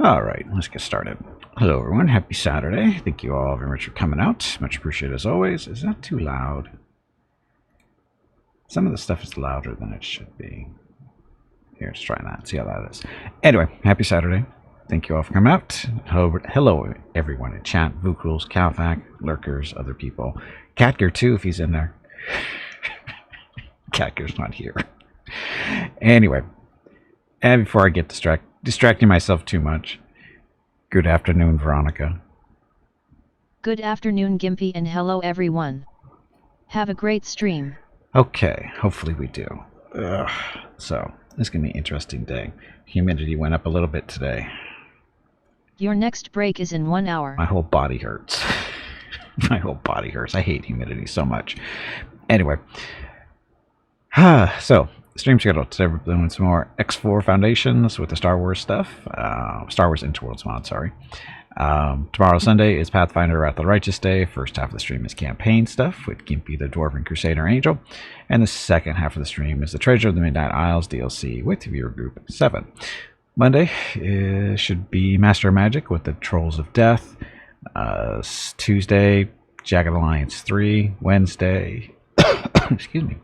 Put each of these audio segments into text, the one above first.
All right, let's get started. Hello, everyone. Happy Saturday. Thank you all very much for coming out. Much appreciated as always. Is that too loud? Some of the stuff is louder than it should be. Here, let's try that. See how that is. Anyway, happy Saturday. Thank you all for coming out. Hello everyone in chat. Vukrals, Calfac, Lurkers, other people. Catger too, if he's in there. Catger's not here. Anyway, and before I get distracting myself too much, good afternoon, Veronica. Good afternoon, Gimpy, and hello everyone. Have a great stream. Okay, hopefully we do. So, this is going to be an interesting day. Humidity went up a little bit today. Your next break is in 1 hour. My whole body hurts. My whole body hurts. I hate humidity so much. Anyway. So, stream schedule. Today we're doing some more X4 Foundations with the Star Wars stuff. Star Wars Interworlds mod, sorry. Tomorrow, Sunday, is Pathfinder Wrath of the Righteous Day. First half of the stream is campaign stuff with Gimpy the Dwarven Crusader Angel. And the second half of the stream is the Treasure of the Midnight Isles DLC with viewer group 7. Monday should be Master of Magic with the Trolls of Death. Tuesday, Jagged Alliance 3. Wednesday, excuse me,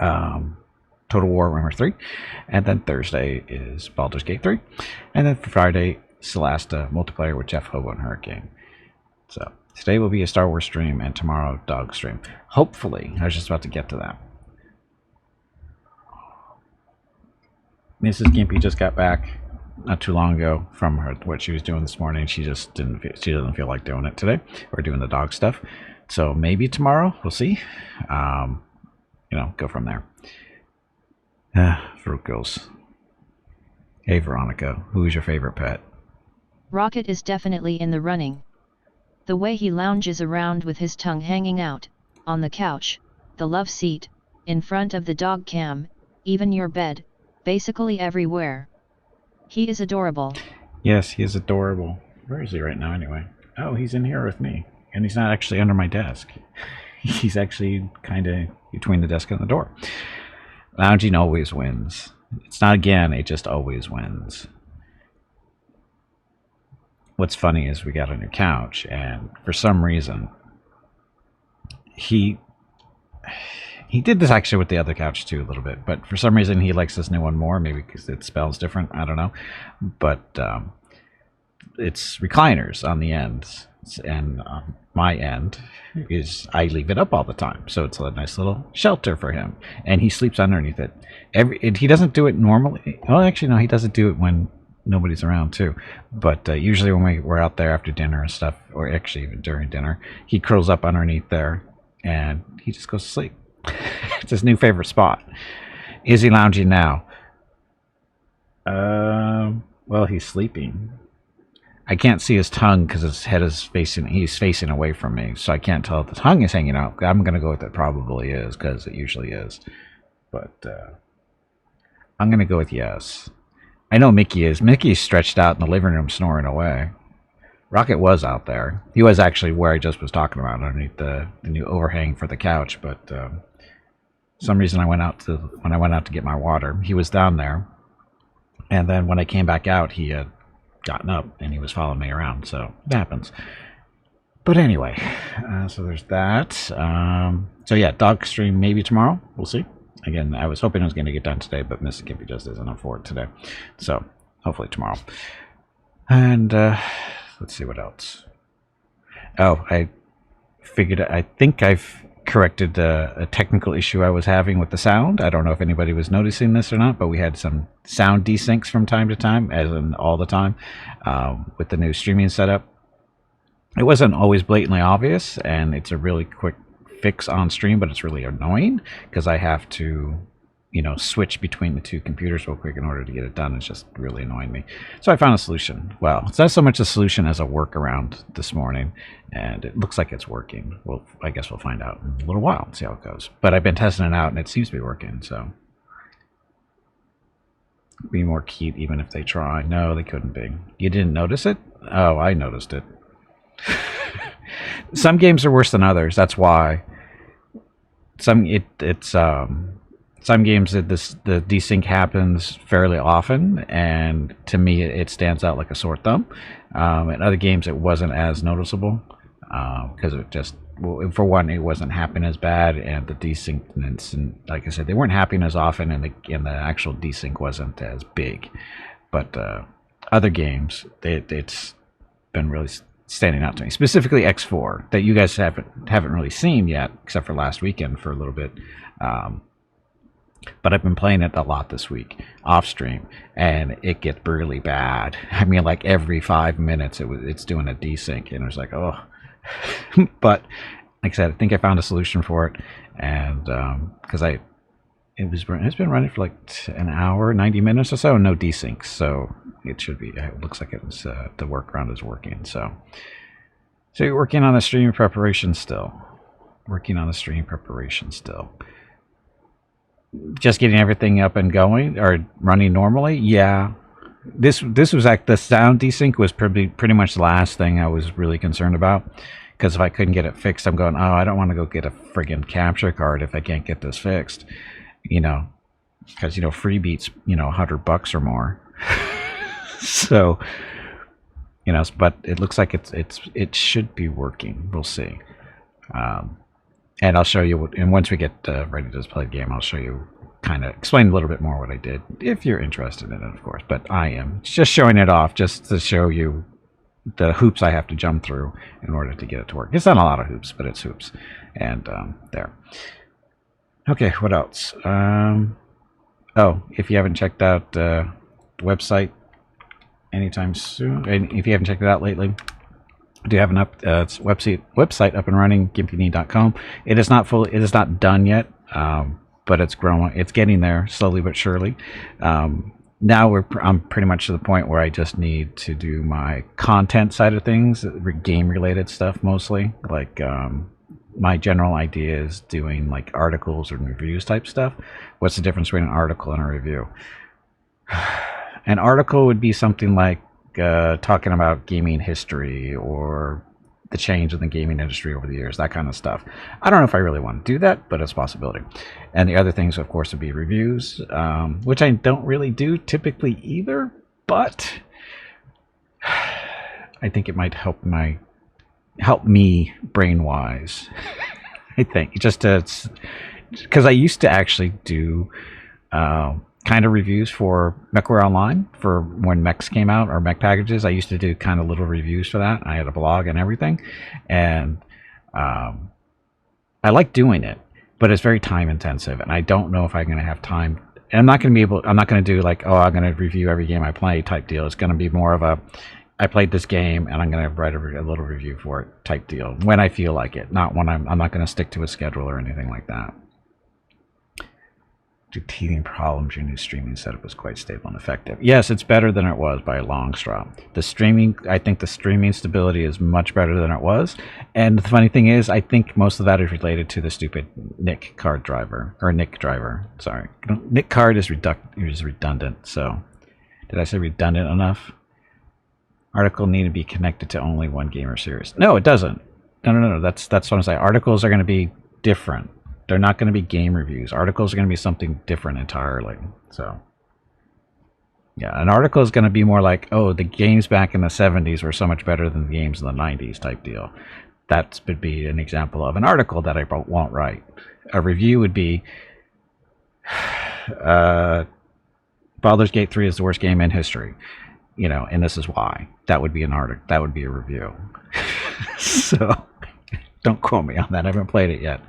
Total War Warhammer 3. And then Thursday is Baldur's Gate 3. And then for Friday, Celasta multiplayer with Jeff Hobo and Hurricane. So today will be a Star Wars stream and tomorrow dog stream. Hopefully, I was just about to get to that. Mrs. Gimpy just got back not too long ago from what she was doing this morning. She just she doesn't feel like doing it today. We're doing the dog stuff. So maybe tomorrow, we'll see. Go from there. Fruit goes. Hey Veronica, who is your favorite pet? Rocket is definitely in the running. The way he lounges around with his tongue hanging out, on the couch, the love seat, in front of the dog cam, even your bed, basically everywhere. He is adorable. Yes, he is adorable. Where is he right now anyway? Oh, he's in here with me. And he's not actually under my desk. He's actually kind of between the desk and the door. Lounging always wins. It's not again, it just always wins. What's funny is we got a new couch, and for some reason, he did this actually with the other couch too a little bit, but for some reason he likes this new one more, maybe because it spells different, I don't know. But it's recliners on the ends, and my end is I leave it up all the time, so it's a nice little shelter for him, and he sleeps underneath it. He doesn't do it normally. Well, actually, no, he doesn't do it when nobody's around too. But usually when we're out there after dinner and stuff, or actually even during dinner, he curls up underneath there and he just goes to sleep. It's his new favorite spot. Is he lounging now? Well, he's sleeping. I can't see his tongue because his head is he's facing away from me, so I can't tell if the tongue is hanging out. I'm going to go with it probably is, because it usually is. But I'm going to go with yes. I know Mickey is. Mickey's stretched out in the living room snoring away. Rocket was out there. He was actually where I just was talking about, underneath the new overhang for the couch, but some reason when I went out to get my water, he was down there. And then when I came back out, he had gotten up and he was following me around, so it happens. But anyway, so there's that. So yeah, dog stream maybe tomorrow. We'll see. Again, I was hoping I was going to get done today, but Mrs. Gimpy just isn't up for it today. So hopefully tomorrow. And let's see what else. Oh, I think I've corrected a technical issue I was having with the sound. I don't know if anybody was noticing this or not, but we had some sound desyncs from time to time, as in all the time, with the new streaming setup. It wasn't always blatantly obvious, and it's a really quick fix on stream, but it's really annoying because I have to, switch between the two computers real quick in order to get it done. It's just really annoying me. So I found a solution. Well, it's not so much a solution as a workaround this morning, and it looks like it's working. Well, I guess we'll find out in a little while and see how it goes. But I've been testing it out, and it seems to be working, so. Be more cute even if they try. No, they couldn't be. You didn't notice it? Oh, I noticed it. Some games are worse than others. That's why. some games that the desync happens fairly often, and to me it stands out like a sore thumb. In other games it wasn't as noticeable because it just, well, for one, it wasn't happening as bad, and the desync, and like I said, they weren't happening as often, and the actual desync wasn't as big. But other games, it's been really standing out to me, specifically X4, that you guys haven't really seen yet, except for last weekend for a little bit. But I've been playing it a lot this week off stream, and it gets really bad. I mean, like every 5 minutes it's doing a desync, and it was like, oh. But like I said, I think I found a solution for it, and because it's been running for like an hour, 90 minutes or so, no desync, so it should be. It looks like it's the workaround is working. So you're working on the stream preparation still. Working on the stream preparation still. Just getting everything up and going or running normally. Yeah, this was like the sound desync was pretty much the last thing I was really concerned about, because if I couldn't get it fixed, I'm going, oh, I don't want to go get a friggin' capture card if I can't get this fixed, because free beats $100 or more. So but it looks like it should be working. We'll see. And I'll show you, and once we get ready to play the game, I'll show you, kind of explain a little bit more what I did, if you're interested in it, of course. But I am just showing it off just to show you the hoops I have to jump through in order to get it to work. It's not a lot of hoops, but it's hoops. And there. Okay, what else? Oh, if you haven't checked out the website anytime soon, and if you haven't checked it out lately, do have an website up and running, gimpy.com. It is not done yet, but it's growing. It's getting there slowly but surely. Now I'm pretty much to the point where I just need to do my content side of things, game related stuff mostly. Like my general idea is doing like articles and reviews type stuff. What's the difference between an article and a review? An article would be something like talking about gaming history or the change in the gaming industry over the years, that kind of stuff. I don't know if I really want to do that, but it's a possibility. And the other things, of course, would be reviews, which I don't really do typically either, but I think it might help me brain-wise. I think just because I used to actually do kind of reviews for MechWare Online for when mechs came out, or mech packages. I used to do kind of little reviews for that. I had a blog and everything, and I like doing it, but it's very time intensive, and I don't know if I'm going to have time. And I'm not going to do like, oh, I'm going to review every game I play type deal. It's going to be more of a, I played this game and I'm going to write a little review for it type deal when I feel like it, not when I'm not going to stick to a schedule or anything like that. Due to teething problems, your new streaming setup was quite stable and effective. Yes, it's better than it was by a long straw. I think the streaming stability is much better than it was. And the funny thing is, I think most of that is related to the stupid NIC card driver, or NIC driver, sorry. NIC card is redundant, so did I say redundant enough? Article need to be connected to only one game or series. No, it doesn't. No. That's what I'm saying. Articles are going to be different. They're not going to be game reviews. Articles are going to be something different entirely. So, yeah, an article is going to be more like, oh, the games back in the 70s were so much better than the games in the 90s type deal. That would be an example of an article that I won't write. A review would be, Baldur's Gate 3 is the worst game in history. And this is why. That would be an article. That would be a review. So, don't quote me on that. I haven't played it yet.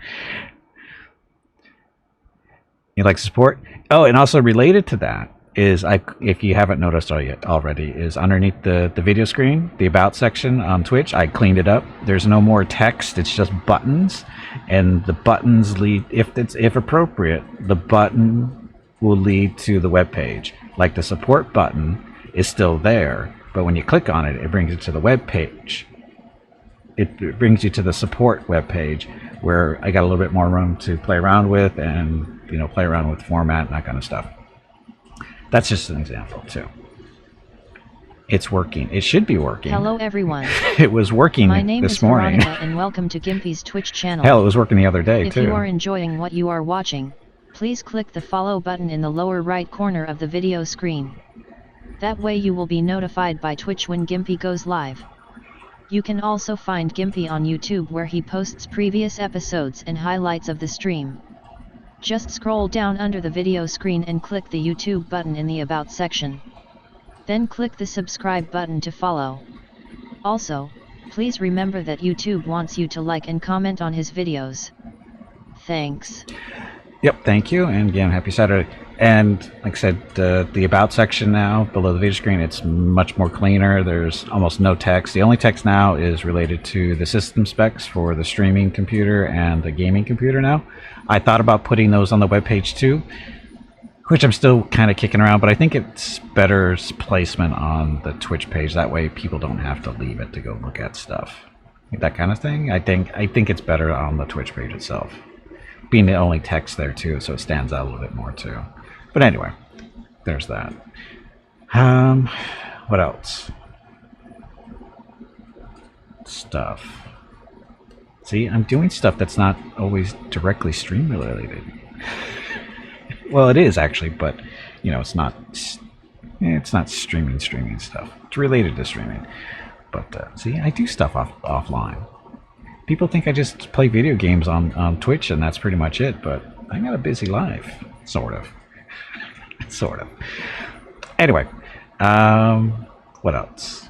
You like support? Oh, and also related to that is, if you haven't noticed already, is underneath the video screen, the About section on Twitch, I cleaned it up. There's no more text. It's just buttons, and the buttons lead, if appropriate, the button will lead to the web page. Like the support button is still there, but when you click on it, it brings you to the web page. It brings you to the support web page, where I got a little bit more room to play around with, and play around with format and that kind of stuff. That's just an example too. It's working. It should be working. Hello everyone. It was working My name this is morning. Veronica and welcome to Gimpy's Twitch channel. Hell, it was working the other day if too. If you are enjoying what you are watching, please click the follow button in the lower right corner of the video screen. That way you will be notified by Twitch when Gimpy goes live. You can also find Gimpy on YouTube where he posts previous episodes and highlights of the stream. Just scroll down under the video screen and click the YouTube button in the About section. Then click the subscribe button to follow. Also, please remember that YouTube wants you to like and comment on his videos. Thanks. Yep, thank you, and again, happy Saturday. And like I said, the About section now, below the video screen, it's much more cleaner. There's almost no text. The only text now is related to the system specs for the streaming computer and the gaming computer now. I thought about putting those on the webpage too, which I'm still kind of kicking around, but I think it's better placement on the Twitch page. That way people don't have to leave it to go look at stuff. That kind of thing. I think it's better on the Twitch page itself, being the only text there too, so it stands out a little bit more too. But anyway, there's that. What else? Stuff. See, I'm doing stuff that's not always directly stream related. Well, it is actually, but you know, it's not streaming stuff. It's related to streaming. But see, I do stuff offline. People think I just play video games on Twitch and that's pretty much it, but I got a busy life, sort of. Sort of. Anyway, what else?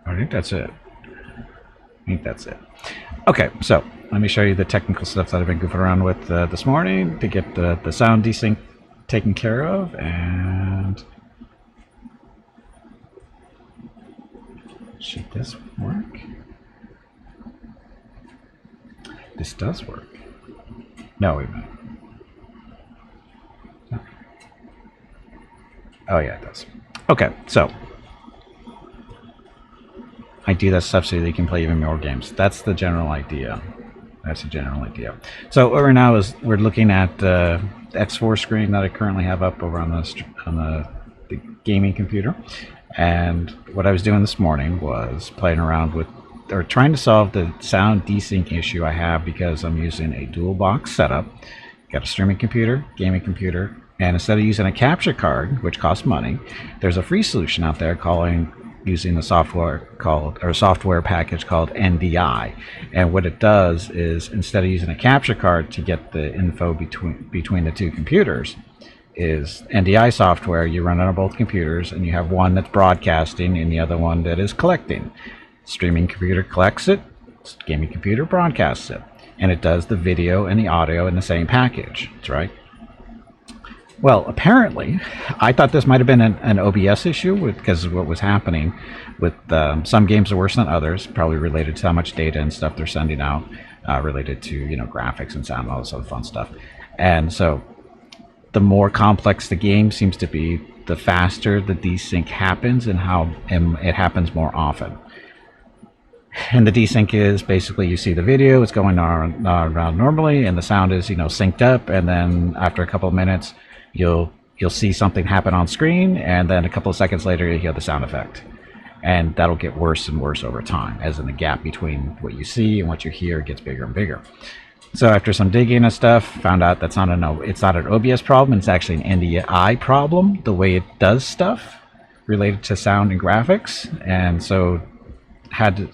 I think that's it. Okay, so let me show you the technical stuff that I've been goofing around with this morning to get the sound desync taken care of. And should this work? This does work. No, wait a minute. Oh yeah, it does. Okay, so I do that stuff so that you can play even more games. That's the general idea. So over now is we're looking at the X4 screen that I currently have up over on the gaming computer. And what I was doing this morning was playing around with, or trying to solve the sound desync issue I have because I'm using a dual box setup. Got a streaming computer, gaming computer, and instead of using a capture card, which costs money, there's a free solution out there using the software package called NDI. And what it does is, instead of using a capture card to get the info between the two computers, is NDI software you run on both computers, and you have one that's broadcasting and the other one that is collecting. Streaming computer collects it, gaming computer broadcasts it, and it does the video and the audio in the same package. That's right. Well, apparently, I thought this might have been an OBS issue because of what was happening with some games are worse than others, probably related to how much data and stuff they're sending out, related to, you know, graphics and sound and all this other fun stuff. And so the more complex the game seems to be, the faster the desync happens and how it happens more often. And the desync is basically you see the video, it's going around normally, and the sound is, you know, synced up, and then after a couple of minutes, you'll see something happen on screen, and then a couple of seconds later you hear the sound effect. And that'll get worse and worse over time, as in the gap between what you see and what you hear gets bigger and bigger. So after some digging and stuff, found out it's not an OBS problem, it's actually an NDI problem, the way it does stuff related to sound and graphics. And so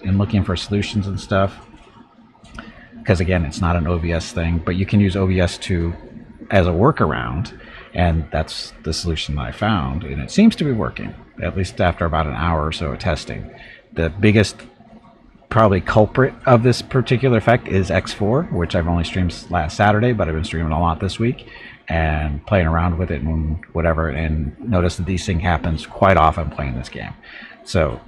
in looking for solutions and stuff, because again, it's not an OBS thing, but you can use OBS as a workaround. And that's the solution that I found, and it seems to be working, at least after about an hour or so of testing. The biggest probably culprit of this particular effect is X4, which I've only streamed last Saturday, but I've been streaming a lot this week and playing around with it and whatever, and notice that desync happens quite often playing this game. So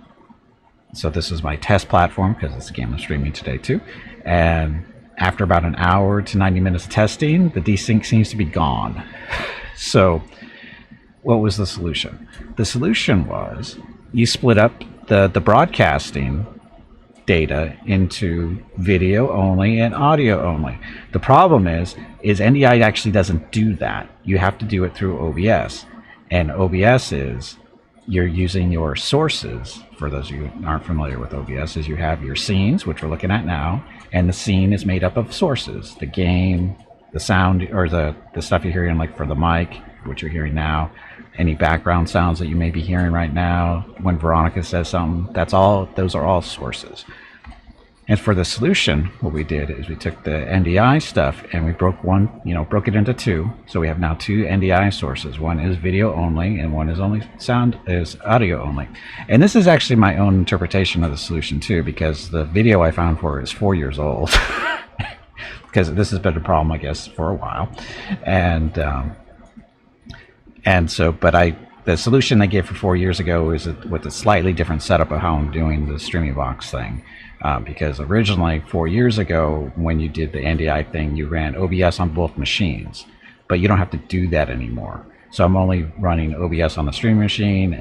this is my test platform, because it's a game I'm streaming today too. And after about an hour to 90 minutes of testing, the desync seems to be gone. So what was the solution? The solution was you split up the broadcasting data into video only and audio only. The problem is NDI actually doesn't do that. You have to do it through OBS. And OBS is you're using your sources. For those of you who aren't familiar with OBS, is you have your scenes, which we're looking at now, and the scene is made up of sources. The game, the sound or the stuff you're hearing, like for the mic, what you're hearing now, any background sounds that you may be hearing right now, when Veronica says something, those are all sources. And for the solution, what we did is we took the NDI stuff and we broke it into two. So we have now two NDI sources. One is video only and one is audio only. And this is actually my own interpretation of the solution too, because the video I found for it is 4 years old. Because this has been a problem, I guess, for a while. The solution I gave for 4 years ago is with a slightly different setup of how I'm doing the streaming box thing. Because originally 4 years ago, when you did the NDI thing, you ran OBS on both machines, but you don't have to do that anymore. So I'm only running OBS on the streaming machine,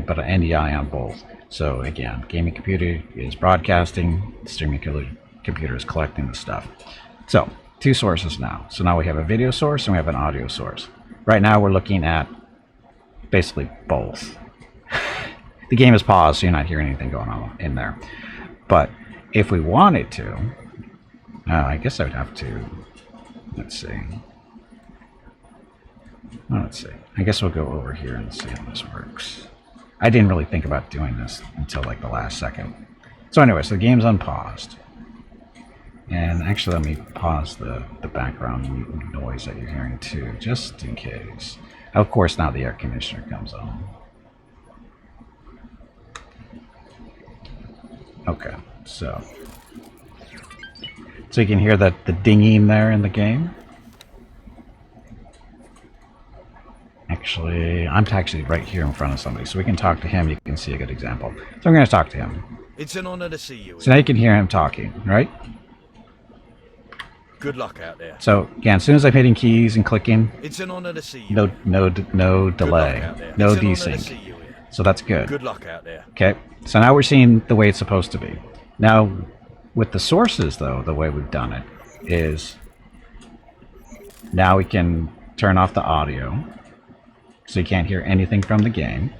but an NDI on both. So again, gaming computer is broadcasting, streaming computer is collecting the stuff. So two sources now. So now we have a video source and we have an audio source. Right now we're looking at basically both. The game is paused, so you're not hearing anything going on in there. But if we wanted to, I guess I would have to, let's see. I guess we'll go over here and see how this works. I didn't really think about doing this until like the last second. So anyway, so the game's unpaused. And actually, let me pause the background noise that you're hearing too, just in case. Of course, now the air conditioner comes on. Okay, so you can hear the dinging there in the game. Actually, I'm actually right here in front of somebody, so we can talk to him. You can see a good example. So I'm going to talk to him. It's an honor to see you. So now you can hear him talking, right? Good luck out there. So again, as soon as I'm hitting keys and clicking, it's an honor to see you. No delay, no desync. So that's good. Good luck out there. Okay, so now we're seeing the way it's supposed to be. Now, with the sources, though, the way we've done it is now we can turn off the audio, so you can't hear anything from the game.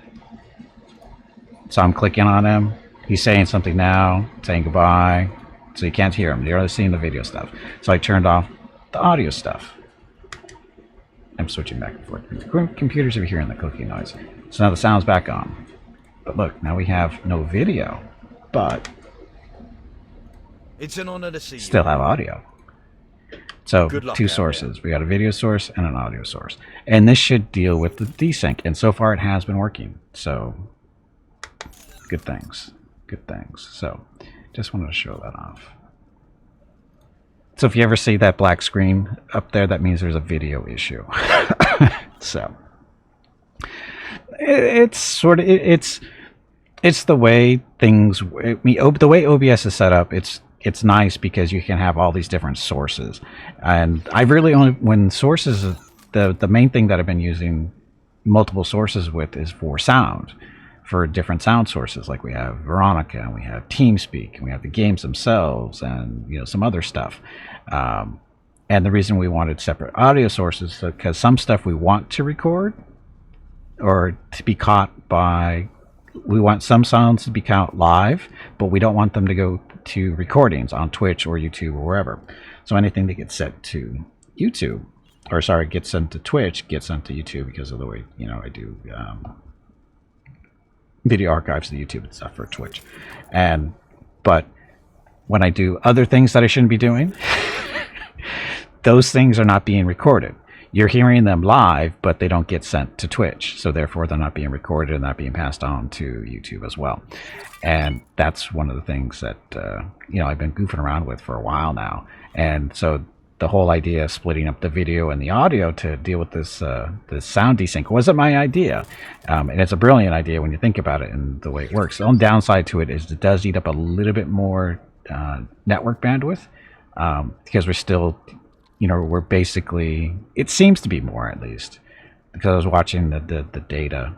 So I'm clicking on him. He's saying something now, saying goodbye. So you can't hear him. You're only seeing the video stuff. So I turned off the audio stuff. I'm switching back and forth. The computers are hearing the clicking noise. So now the sound's back on. But look, now we have no video, but it's an honor to see you. Still have audio. So two sources. We got a video source and an audio source. And this should deal with the desync. And so far it has been working. So good things. Good things. So just wanted to show that off. So if you ever see that black screen up there, that means there's a video issue. So it's the way things. The way OBS is set up. It's nice because you can have all these different sources, and I really only when sources. The main thing that I've been using multiple sources with is for sound. For different sound sources, like we have Veronica, and we have TeamSpeak, and we have the games themselves, and some other stuff. And the reason we wanted separate audio sources is because some stuff we want to record or to be caught by. We want some sounds to be caught live, but we don't want them to go to recordings on Twitch or YouTube or wherever. So anything that gets sent to YouTube, gets sent to Twitch, gets sent to YouTube because of the way I do. Video archives to YouTube and stuff for Twitch, but when I do other things that I shouldn't be doing, those things are not being recorded. You're hearing them live, but they don't get sent to Twitch, so therefore they're not being recorded and not being passed on to YouTube as well. And that's one of the things that I've been goofing around with for a while now. And so the whole idea of splitting up the video and the audio to deal with this sound desync wasn't my idea. And it's a brilliant idea when you think about it and the way it works. The only downside to it is it does eat up a little bit more network bandwidth because we're still, we're basically, it seems to be more at least, because I was watching the data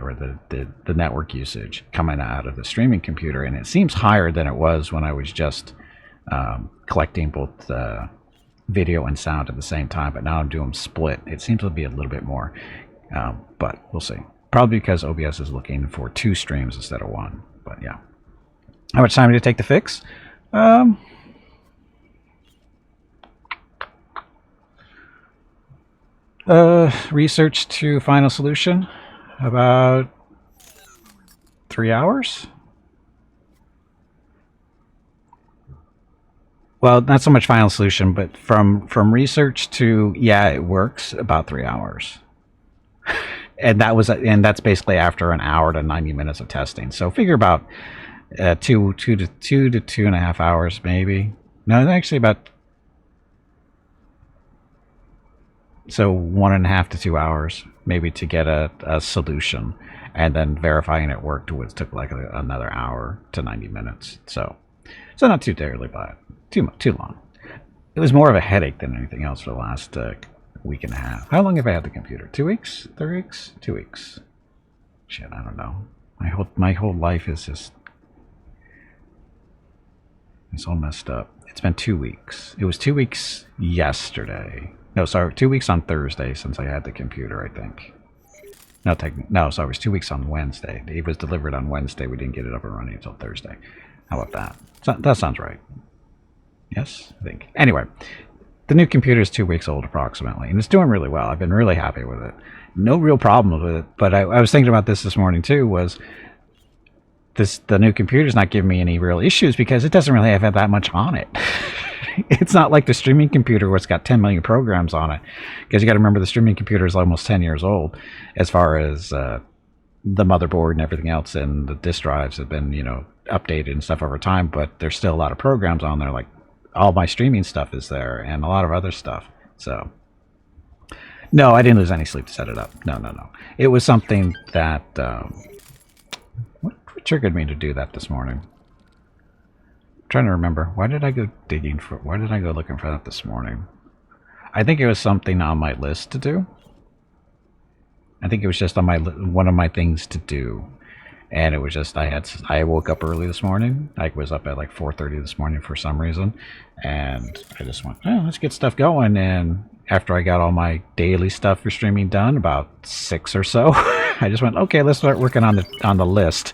or the network usage coming out of the streaming computer, and it seems higher than it was when I was just collecting both video and sound at the same time, but now I'm doing split. It seems to be a little bit more, but we'll see. Probably because OBS is looking for 2 streams instead of 1. But yeah. How much time did it take to fix? Research to final solution. About 3 hours. Well, not so much final solution, but from research to yeah, it works, about 3 hours. And that's basically after an hour to 90 minutes of testing. So figure about two to 2.5 hours, maybe. No, actually about 1.5 to 2 hours, maybe, to get a solution, and then verifying it worked took like another hour to 90 minutes. So not too terribly bad, too long. It was more of a headache than anything else for the last week and a half. How long have I had the computer? 2 weeks? 3 weeks? 2 weeks? Shit, I don't know. My whole life is just, it's all messed up. It's been 2 weeks. It was 2 weeks yesterday. No, sorry, 2 weeks on Thursday since I had the computer, I think. No, sorry, it was 2 weeks on Wednesday. It was delivered on Wednesday. We didn't get it up and running until Thursday. How about that? That sounds right. Yes, I think. Anyway, the new computer is 2 weeks old approximately, and it's doing really well. I've been really happy with it. No real problems with it. But I was thinking about this morning too. The new computer's not giving me any real issues because it doesn't really have that much on it. It's not like the streaming computer where it's got 10 million programs on it. Because you got to remember, the streaming computer is almost 10 years old as far as the motherboard and everything else, and the disk drives have been, updated and stuff over time, but there's still a lot of programs on there. Like, all my streaming stuff is there and a lot of other stuff. So no, I didn't lose any sleep to set it up. No. It was something that what triggered me to do that this morning? I'm trying to remember. Why did I go looking for that this morning? I think it was something on my list to do. I think it was just on one of my things to do. And it was just, I woke up early this morning. I was up at like 4:30 this morning for some reason. And I just went, let's get stuff going. And after I got all my daily stuff for streaming done, about 6 or so, I just went, okay, let's start working on the list.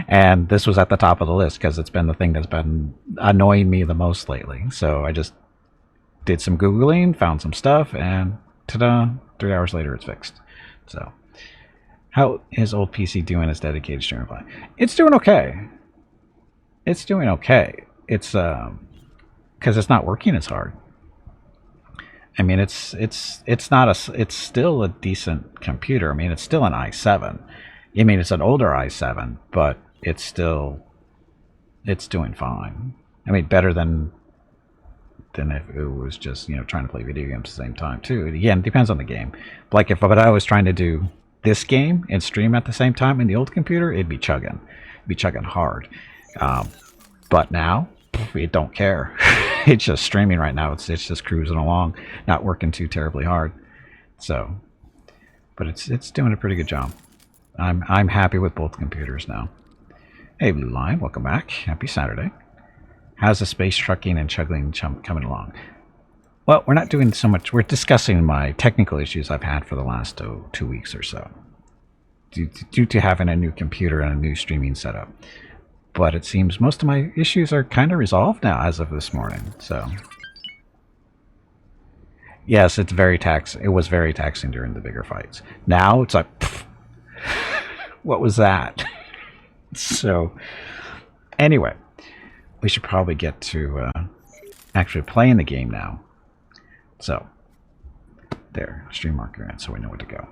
And this was at the top of the list because it's been the thing that's been annoying me the most lately. So I just did some Googling, found some stuff, and ta-da, 3 hours later it's fixed. So how is old PC doing as dedicated streamer play? It's doing okay. It's doing okay. It's because it's not working as hard. I mean, it's still a decent computer. I mean, it's still an i7. I mean, it's an older i7, but it's doing fine. I mean, better than if it was just, trying to play video games at the same time too. Again, it depends on the game. Like but I was trying to do this game and stream at the same time in the old computer, it'd be chugging hard. But now it don't care. It's just streaming right now. It's just cruising along, not working too terribly hard. So, but it's doing a pretty good job. I'm happy with both computers now. Hey, Blue Lion, welcome back. Happy Saturday. How's the space trucking and chugging coming along? Well, we're not doing so much. We're discussing my technical issues I've had for the last 2 weeks or so, due to having a new computer and a new streaming setup. But it seems most of my issues are kind of resolved now as of this morning. So, yes, it was very taxing during the bigger fights. Now it's like, pff, what was that? So, anyway, we should probably get to actually playing the game now. So, there, stream marker in, so we know where to go.